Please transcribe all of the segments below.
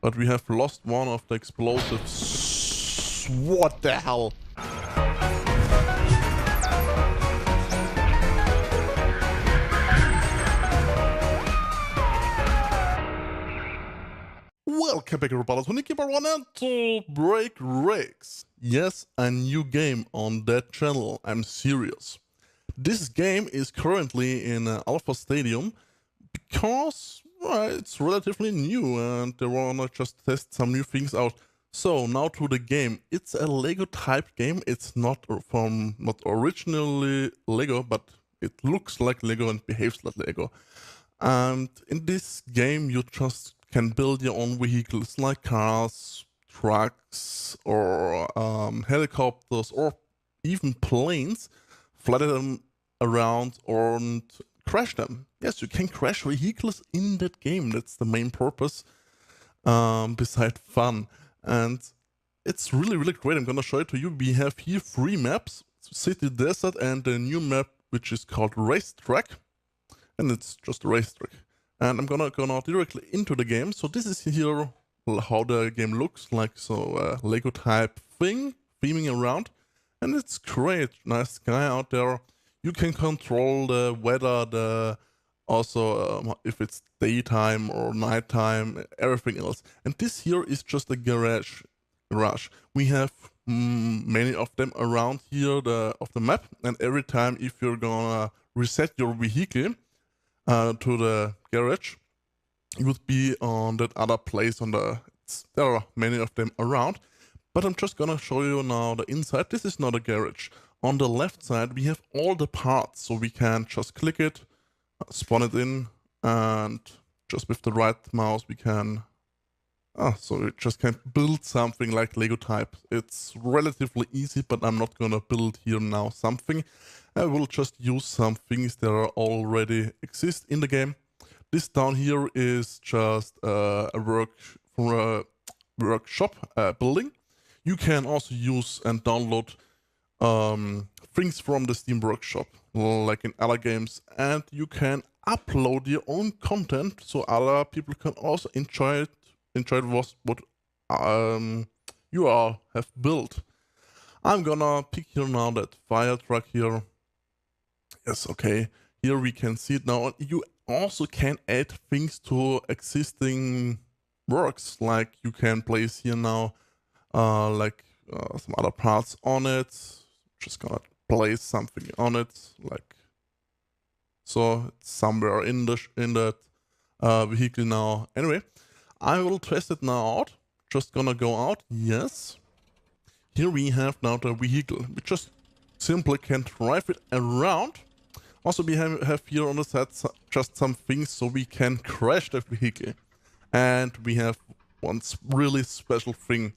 But we have lost one of the explosives. What the hell? Welcome back everybody to NikiballOne and to Break Rigs. Yes, a new game on that channel, I'm serious. This game is currently in Alpha Stadium because it's relatively new and they wanna just test some new things out. So now to the game. It's a Lego type game. It's not originally Lego, but it looks like Lego and behaves like Lego. And in this game you just can build your own vehicles like cars, trucks, or helicopters, or even planes, fly them around and crash them. Yes, you can crash vehicles in that game. That's the main purpose, beside fun. And it's really great. I'm gonna show it to you. We have here 3 maps: City, Desert, and a new map which is called Racetrack. And it's just a racetrack. And I'm gonna go now directly into the game. So this is here how the game looks like. So Lego type thing, theming around. And it's great. Nice sky out there. You can control the weather, also if it's daytime or nighttime, everything else. And this here is just a garage. We have many of them around here of the map. And every time if you're gonna reset your vehicle to the garage, you would be on that other place there are many of them around, but I'm just gonna show you now the inside. This is not a garage. On the left side we have all the parts, so we can just click it, spawn it in, and just with the right mouse we can so we just can build something like Lego type. It's relatively easy, but I'm not gonna build here now something. I will just use some things that are already exist in the game. This down here is just a workshop building. You can also use and download things from the Steam Workshop, like in other games, and you can upload your own content so other people can also enjoy what you have built. I'm gonna pick here now that fire truck here. Yes, okay. Here we can see it now. You also can add things to existing works, like you can place here now some other parts on it. Just gonna place something on it, like so. It's somewhere in that vehicle now. Anyway, I will test it now out. Just gonna go out. Yes. Here we have now the vehicle. We just simply can drive it around. Also, we have here on the side just some things so we can crash the vehicle. And we have one really special thing.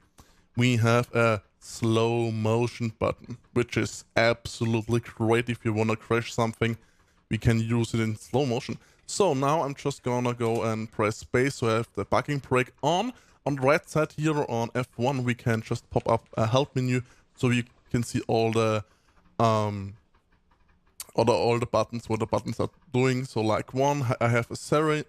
We have a slow motion button, which is absolutely great. If you want to crash something, we can use it in slow motion. So now I'm just gonna go and press space so I have the parking brake on. On the right side here on F1 we can just pop up a help menu so you can see all the all the buttons, what the buttons are doing. So like one, I have a siren.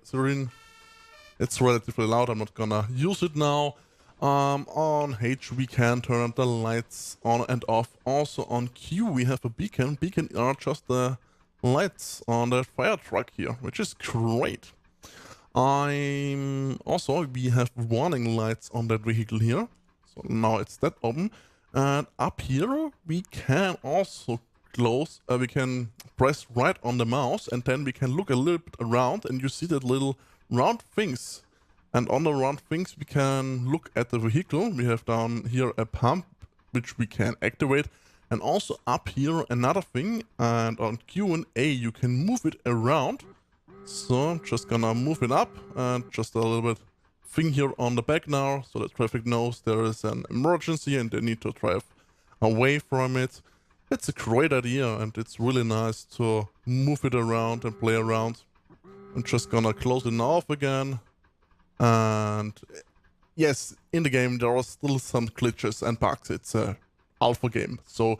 It's relatively loud, I'm not gonna use it now. On H we can turn the lights on and off. Also on Q we have a beacon. Beacon are just the lights on the fire truck here, which is great. Also we have warning lights on that vehicle here. So now it's that open. And up here we can also close, we can press right on the mouse and then we can look a little bit around and you see that little round things. And on the round things we can look at the vehicle. We have down here a pump which we can activate, and also up here another thing, and on Q and A you can move it around. So I'm just gonna move it up and just a little bit thing here on the back now so the traffic knows there is an emergency and they need to drive away from it. It's a great idea and it's really nice to move it around and play around. I'm just gonna close it off again. And yes, in the game there are still some glitches and bugs. It's a alpha game, so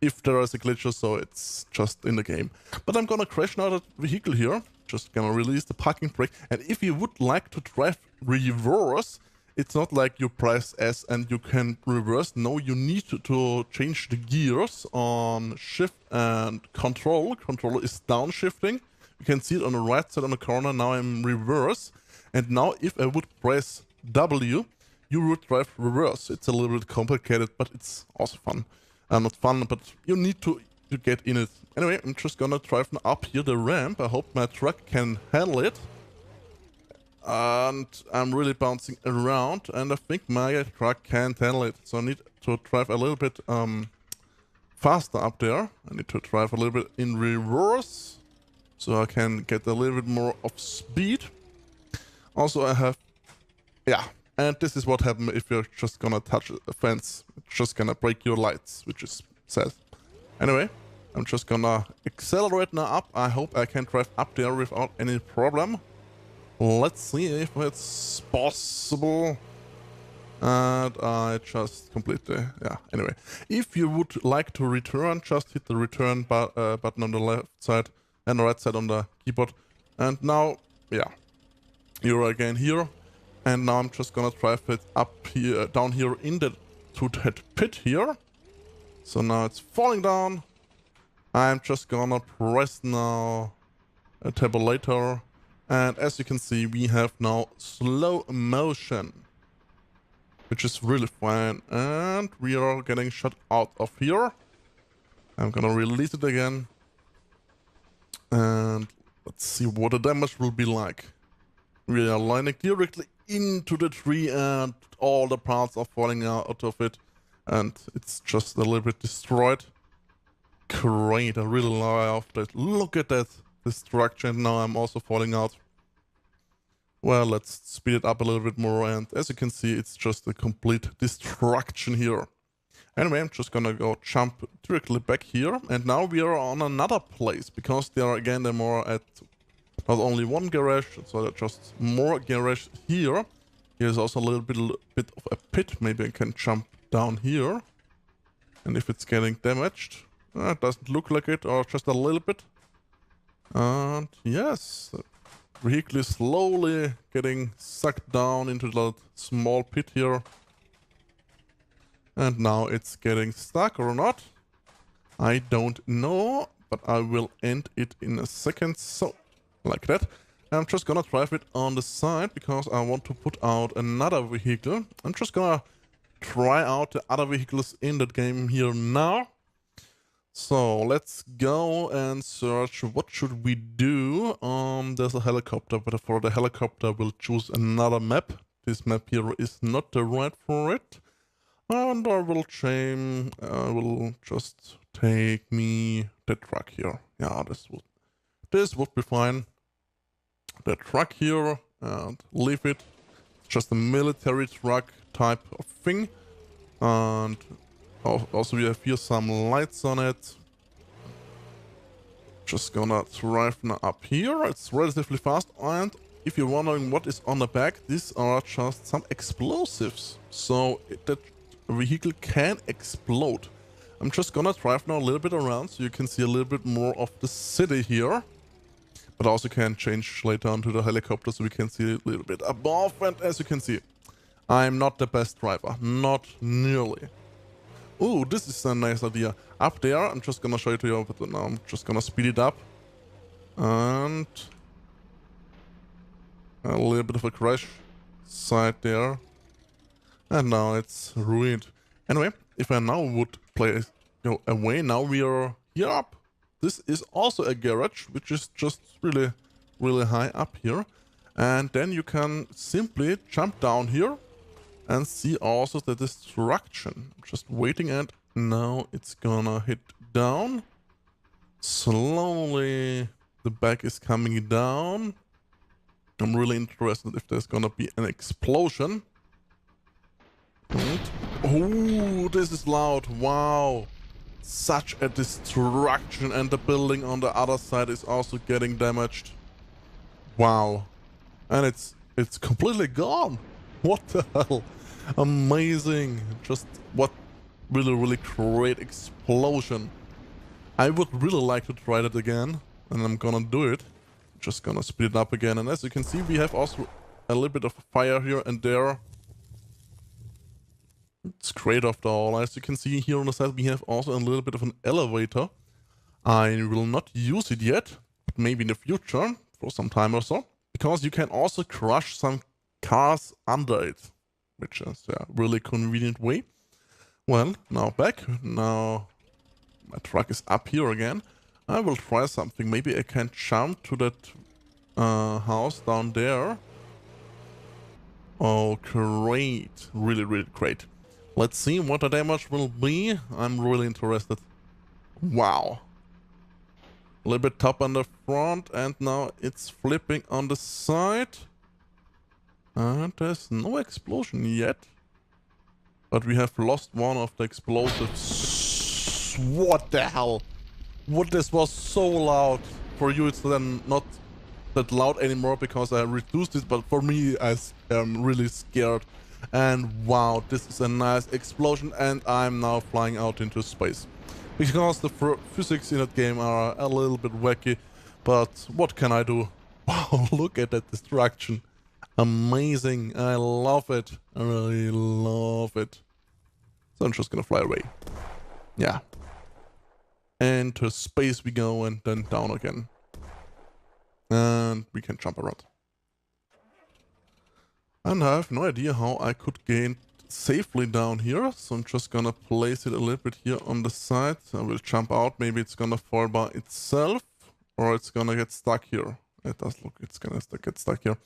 if there is a glitch, so it's just in the game. But I'm gonna crash now that vehicle here. Just gonna release the parking brake. And if you would like to drive reverse, it's not like you press S and you can reverse. No, you need to change the gears on shift and control. Control is downshifting. You can see it on the right side on the corner. Now I'm reverse. And now if I would press W, you would drive reverse. It's a little bit complicated, but it's also fun. Not fun, but you need to get in it. Anyway, I'm just gonna drive up here the ramp. I hope my truck can handle it. And I'm really bouncing around, and I think my truck can't handle it. So I need to drive a little bit faster up there. I need to drive a little bit in reverse, so I can get a little bit more of speed. Also, I have... yeah, and this is what happens if you're just gonna touch a fence. It's just gonna break your lights, which is sad. Anyway, I'm just gonna accelerate now up. I hope I can drive up there without any problem. Let's see if it's possible. And I just completely... yeah, anyway. If you would like to return, just hit the return button on the left side and the right side on the keyboard. And now, yeah, you're again here. And now I'm just gonna drive it up here, down here to that pit here. So now it's falling down. I'm just gonna press now a tabulator. And as you can see, we have now slow motion, which is really fine. And we are getting shot out of here. I'm gonna release it again. And let's see what the damage will be like. We are landing directly into the tree and all the parts are falling out of it. And it's just a little bit destroyed. Great, I really love that. Look at that destruction. Now I'm also falling out. Well, let's speed it up a little bit more, and as you can see, it's just a complete destruction here. Anyway, I'm just gonna go jump directly back here, and now we are on another place, because there are more at not only one garage, so there are just more garage here. Here's also a little bit of a pit. Maybe I can jump down here, and if it's getting damaged, it doesn't look like it, or just a little bit. And yes, the vehicle is slowly getting sucked down into that small pit here. And now it's getting stuck or not. I don't know, but I will end it in a second. So, like that. I'm just gonna drive it on the side because I want to put out another vehicle. I'm just gonna try out the other vehicles in that game here now. So let's go and search. What should we do? There's a helicopter, but for the helicopter we'll choose another map. This map here is not the right for it. And I will change. I will just take me the truck here. Yeah, this would be fine. The truck here and leave it. It's just a military truck type of thing. And also we have here some lights on it. Just gonna drive now up here. It's relatively fast, and if you're wondering what is on the back, these are just some explosives. So that vehicle can explode. I'm just gonna drive now a little bit around so you can see a little bit more of the city here. But I also can change later on to the helicopter so we can see a little bit above. And as you can see, I'm not the best driver. Not nearly. Oh, this is a nice idea. Up there, I'm just gonna show it to you, but now I'm just gonna speed it up. And a little bit of a crash side there. And now it's ruined. Anyway, if I now would go away, now we are here up. This is also a garage, which is just really, really high up here. And then you can simply jump down here and see also the destruction. Just waiting, and now it's gonna hit down. Slowly the back is coming down. I'm really interested if there's gonna be an explosion. And, oh, this is loud. Wow. Such a destruction, and the building on the other side is also getting damaged. Wow. And it's completely gone. What the hell? Amazing. Just what really, really great explosion. I would really like to try that again, and I'm gonna do it. Just gonna speed it up again, and as you can see, we have also a little bit of fire here and there. It's great after all. As you can see here on the side, we have also a little bit of an elevator. I will not use it yet, but maybe in the future, for some time or so. Because you can also crush some cars under it, which is a really convenient way. Well, now back. Now my truck is up here again. I will try something. Maybe I can jump to that house down there. Oh, great. Really, really great. Let's see what the damage will be. I'm really interested. Wow. A little bit top on the front, and now it's flipping on the side. And there's no explosion yet. But we have lost one of the explosives. What the hell? What, this was so loud. For you it's then not that loud anymore because I reduced it, but for me I am really scared. And wow, this is a nice explosion, and I'm now flying out into space. Because the physics in that game are a little bit wacky, but what can I do? Wow, look at that destruction. Amazing, I love it. I really love it. So I'm just gonna fly away. Yeah. And to space we go, and then down again. And we can jump around. And I have no idea how I could gain safely down here, so I'm just gonna place it a little bit here on the side. I will jump out. Maybe it's gonna fall by itself, or it's gonna get stuck here. It does look it's gonna get stuck here.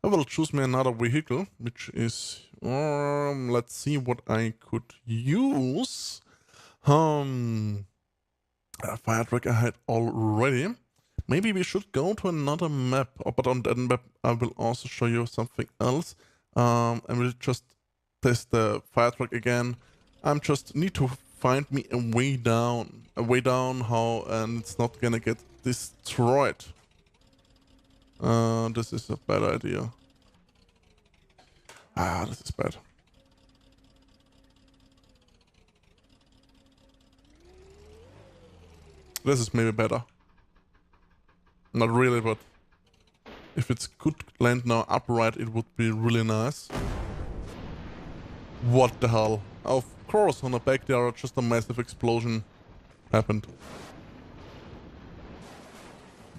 I will choose me another vehicle, which is let's see what I could use. A fire truck I had already. Maybe we should go to another map, but on that map I will also show you something else. I will just test the fire truck again. I just need to find me a way down how and it's not gonna get destroyed. This is a bad idea. This is bad. This is maybe better. Not really, but if it could land now upright, it would be really nice. What the hell? Of course, on the back there, just a massive explosion happened.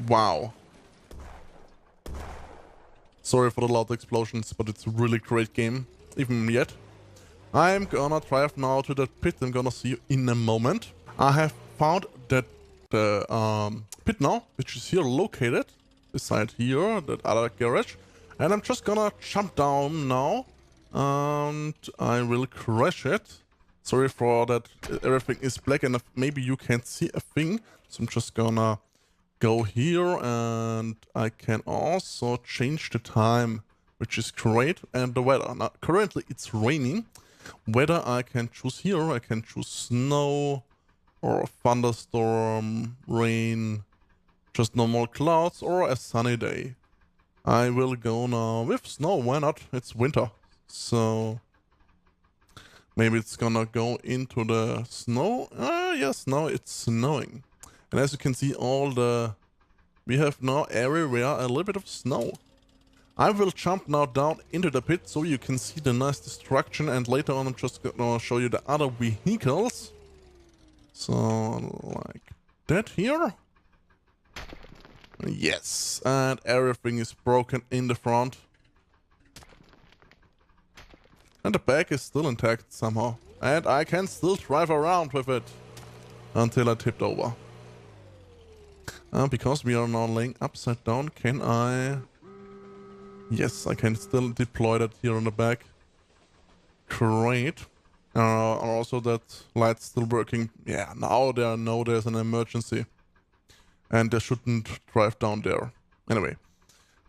Wow. Sorry for the loud explosions, but it's a really great game, even yet. I'm gonna drive now to that pit. I'm gonna see you in a moment. I have found that the pit now, which is here located beside here, that other garage, and I'm just gonna jump down now, and I will crash it. Sorry for that, everything is black and maybe you can't see a thing, so I'm just gonna go here, and I can also change the time, which is great, and the weather. Now, currently it's raining. Weather I can choose here. I can choose snow or a thunderstorm, rain, just normal clouds, or a sunny day. I will go now with snow. Why not? It's winter, so maybe it's gonna go into the snow. Yes, now it's snowing. And as you can see, we have now everywhere a little bit of snow. I will jump now down into the pit so you can see the nice destruction, and later on I'm just gonna show you the other vehicles. So, like that here. Yes, and everything is broken in the front. And the back is still intact somehow. And I can still drive around with it until I tipped over. Because we are now laying upside down, can I... Yes, I can still deploy that here on the back. Great. Also that light's still working. Yeah, now there's an emergency. And they shouldn't drive down there. Anyway.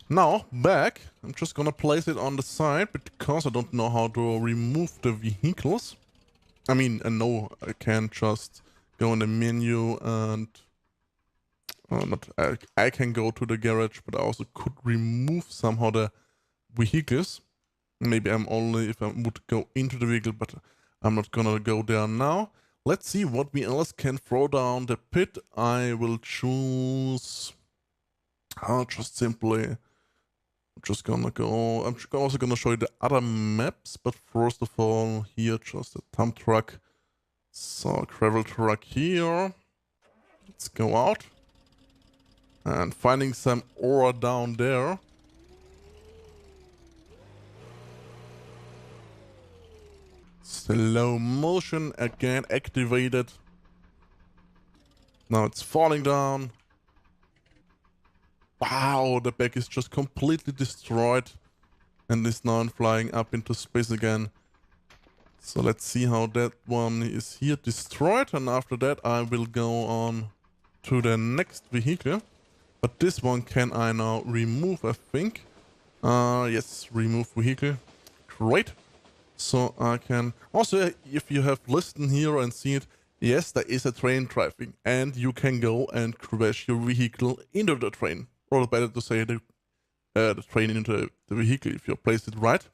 Now, back. I'm just gonna place it on the side because I don't know how to remove the vehicles. I mean, I know I can just go in the menu and... I can go to the garage, but I also could remove somehow the vehicles. Maybe I'm only if I would go into the vehicle, but I'm not gonna go there now. Let's see what we else can throw down the pit. I will choose... just simply I'm also gonna show you the other maps, but first of all, here just a dump truck. So gravel truck here. Let's go out. And finding some ore down there. Slow motion again activated. Now it's falling down. Wow, the back is just completely destroyed and is now flying up into space again. So let's see how that one is here destroyed, and after that I will go on to the next vehicle. But this one can I now remove, I think. Yes, remove vehicle. Great. So I can... Also, if you have listened here and seen it, yes, there is a train driving, and you can go and crash your vehicle into the train. Or better to say, the train into the vehicle if you place it right.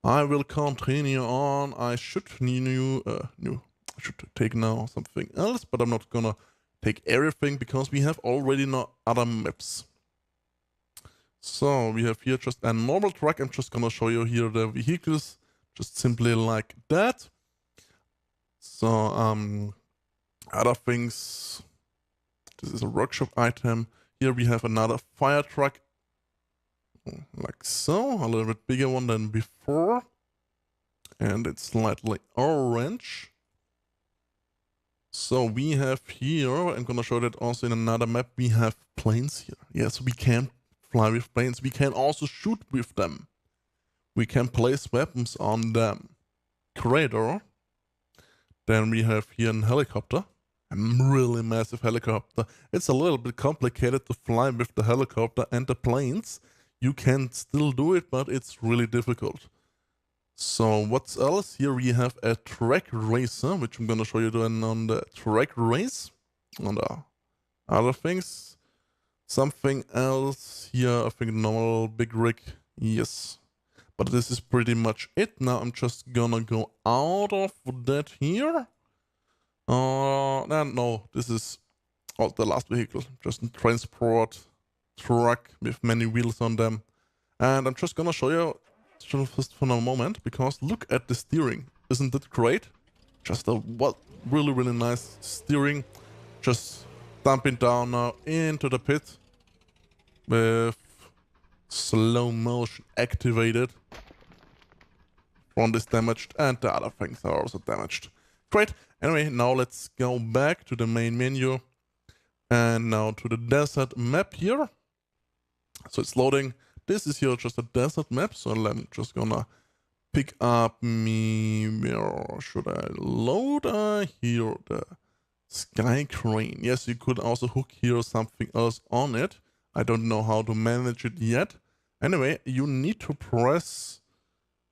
I will continue on. I should I should take now something else, but I'm not gonna take everything because we have already now other maps. So we have here just a normal truck. I'm just gonna show you here the vehicles, just simply like that. So other things. This is a workshop item. Here we have another fire truck, like so, a little bit bigger one than before, and it's slightly orange. So we have here, I'm gonna show that also in another map, we have planes here. Yes, we can fly with planes. We can also shoot with them. We can place weapons on them. Crater. Then we have here a helicopter. A really massive helicopter. It's a little bit complicated to fly with the helicopter and the planes. You can still do it, but it's really difficult. So what's else? Here we have a track racer, which I'm gonna show you then on the track race. On the other things. Something else here, I think normal big rig. Yes. But this is pretty much it. Now I'm just gonna go out of that here. No, this is the last vehicle. Just a transport truck with many wheels on them. And I'm just gonna show you just for a moment, because look at the steering. Isn't it great? Just a really, really nice steering. Just dumping down now into the pit with slow motion activated. Front is damaged and the other things are also damaged. Great. Anyway, now let's go back to the main menu and now to the desert map here. So it's loading. This is here just a desert map, so I'm just gonna pick up where should I load? Here, the sky crane. Yes, you could also hook here something else on it. I don't know how to manage it yet. Anyway, you need to press,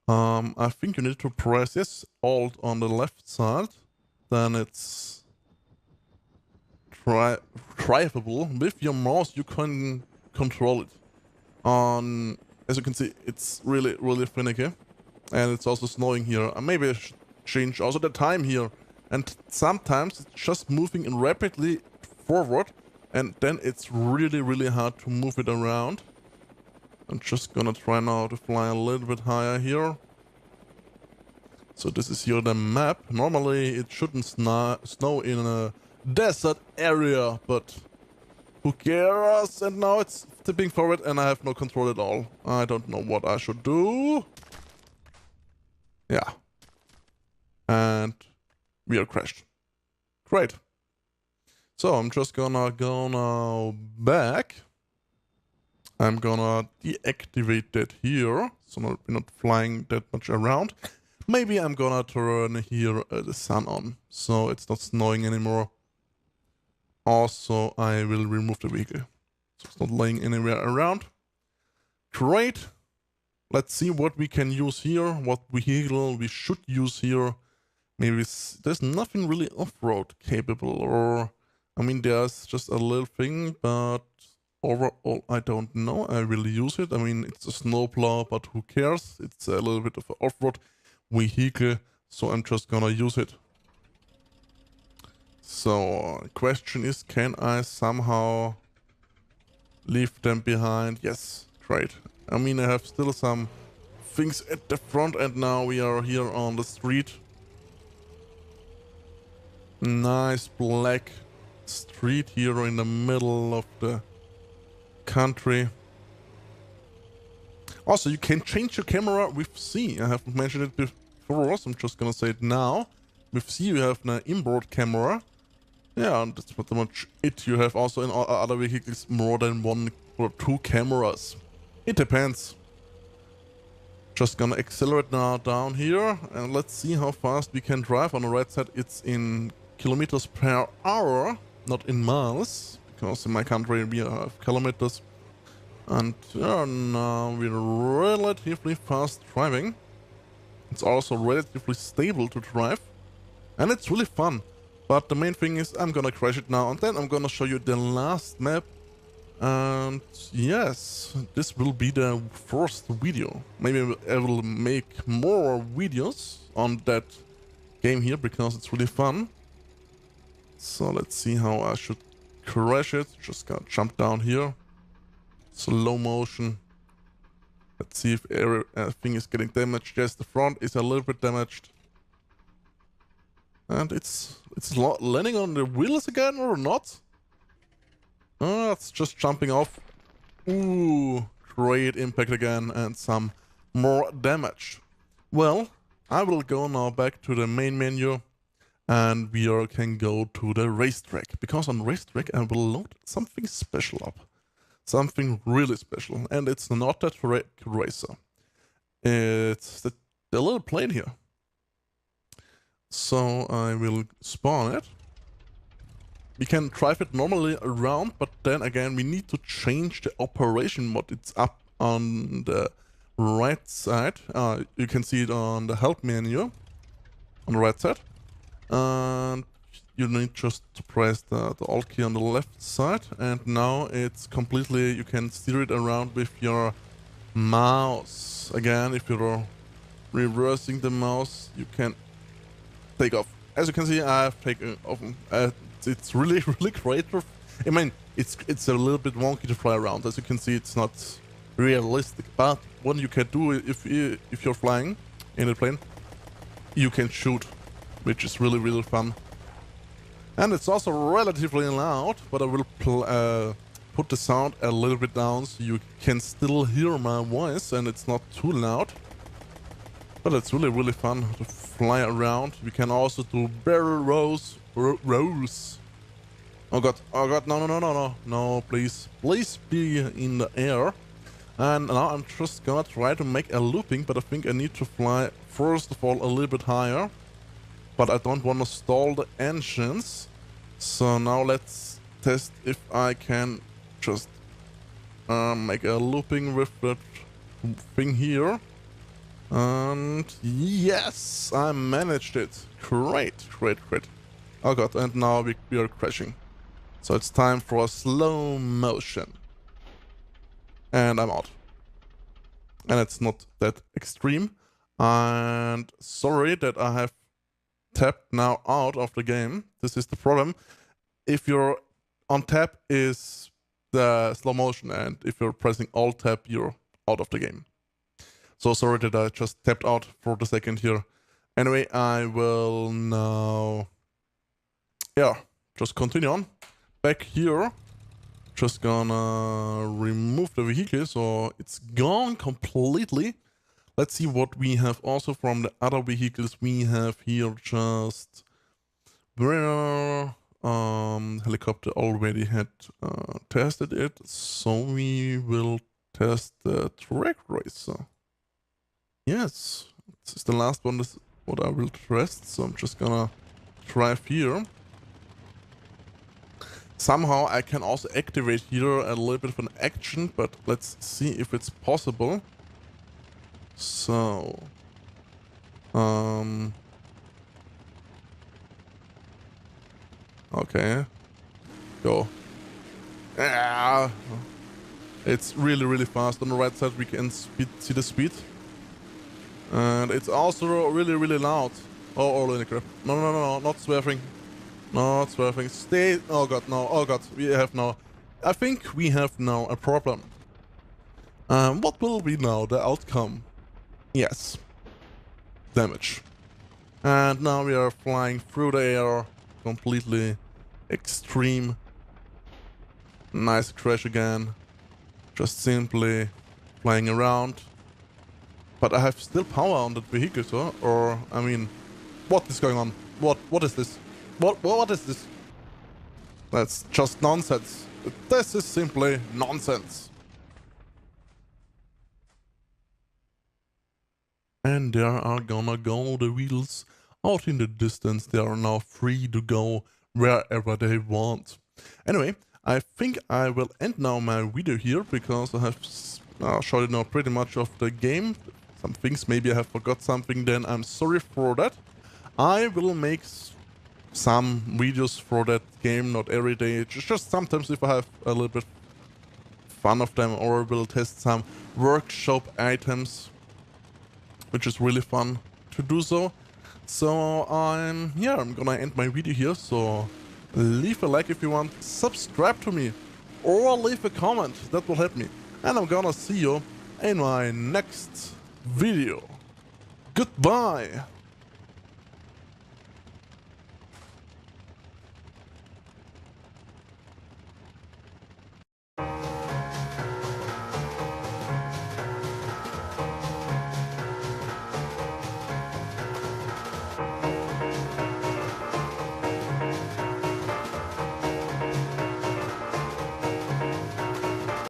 I think you need to press, yes, Alt on the left side. Then it's drivable. With your mouse, you can control it. As you can see, it's really, really finicky. And it's also snowing here. Maybe I should change also the time here. And sometimes it's just moving rapidly forward. And then it's really, really hard to move it around. I'm just gonna try now to fly a little bit higher here. So this is here the map. Normally it shouldn't snow in a desert area, but who cares? And now it's tipping forward and I have no control at all. I don't know what I should do. Yeah. And we are crashed. Great. So I'm just gonna go now back. I'm gonna deactivate that here, so we're not flying that much around. Maybe I'm gonna turn here the sun on, so it's not snowing anymore. Also, I will remove the vehicle, so it's not laying anywhere around. Great. Let's see what we can use here, what vehicle we should use here. Maybe there's nothing really off-road capable, or... I mean, there's just a little thing, but overall, I don't know. I will use it. I mean, it's a snowplow, but who cares? It's a little bit of an off-road vehicle, so I'm just gonna use it. So, question is, can I somehow leave them behind? Yes, great. I mean, I have still some things at the front, and now we are here on the street. Nice black street here in the middle of the country. Also, you can change your camera with C. I haven't mentioned it before, so I'm just gonna say it now. With C, you have an inboard camera. Yeah, and that's pretty much it. You have also in other vehicles more than 1 or 2 cameras. It depends. Just gonna accelerate now down here, and let's see how fast we can drive. On the right side, it's in kilometers per hour, not in miles, because in my country we have kilometers. And now we're relatively fast driving. It's also relatively stable to drive, and it's really fun. But the main thing is I'm gonna crash it now, and then I'm gonna show you the last map. And yes, this will be the first video. Maybe I will make more videos on that game here, because it's really fun. So let's see how I should crash it. Just gotta jump down here. Slow motion. Let's see if everything is getting damaged. Yes, the front is a little bit damaged. And it's landing on the wheels again or not? Oh, it's just jumping off. Ooh, great impact again and some more damage. Well, I will go now back to the main menu, and we can go to the racetrack, because on racetrack I will load something special up. Something really special, and it's not that racer. It's the little plane here. So I will spawn it. We can drive it normally around, but then again we need to change the operation mode. It's up on the right side. You can see it on the help menu on the right side. And you need just to press the Alt key on the left side, and now it's completely, you can steer it around with your mouse. Again, if you're reversing the mouse, you can take off. As you can see, I have taken off. It's really great. I mean, it's a little bit wonky to fly around. As you can see, it's not realistic. But what you can do if you're flying in a plane, you can shoot, which is really fun. And it's also relatively loud, but I will put the sound a little bit down so you can still hear my voice and it's not too loud. But it's really fun to fly around. We can also do barrel rolls. Oh god, no, please be in the air. And now I'm just gonna try to make a looping, but I think I need to fly first of all a little bit higher. But I don't want to stall the engines. So now let's test if I can just make a looping with that thing here. And yes, I managed it. Great. Oh god, and now we are crashing. So it's time for a slow motion. And I'm out. And it's not that extreme. And sorry that I have tapped now out of the game. This is the problem. If you're on tap is the slow motion, and if you're pressing Alt tab, you're out of the game. So sorry that I just tapped out for the second here. Anyway, I will now, just continue on. Back here, just gonna remove the vehicle so it's gone completely. Let's see what we have also from the other vehicles. We have here just where helicopter already had tested it, so we will test the track racer. Yes, this is the last one. This is what I will test. So I'm just gonna drive here. Somehow I can also activate here a little bit of an action, but let's see if it's possible. So, okay, go. Ah, it's really fast. On the right side we can see the speed. And it's also really loud. Oh, holy crap. No, not swerving. Not swerving. Stay. Oh god, no. Oh god, we have now. I think we have now a problem. What will be now the outcome? Yes, damage. And now we are flying through the air, completely extreme. Nice crash again. Just simply flying around. But I have still power on that vehicle, so? Or, I mean, what is going on? What is this? What is this? That's just nonsense. This is simply nonsense. And there are gonna go the wheels out in the distance. They are now free to go wherever they want. Anyway, I think I will end now my video here because I have showed you now pretty much of the game. Some things, maybe I have forgot something, then I'm sorry for that. I will make some videos for that game, not every day, just sometimes if I have a little bit fun of them, or will test some workshop items, which is really fun to do so. So I'm gonna end my video here, so leave a like if you want, subscribe to me, or leave a comment, that will help me. And I'm gonna see you in my next video. Goodbye!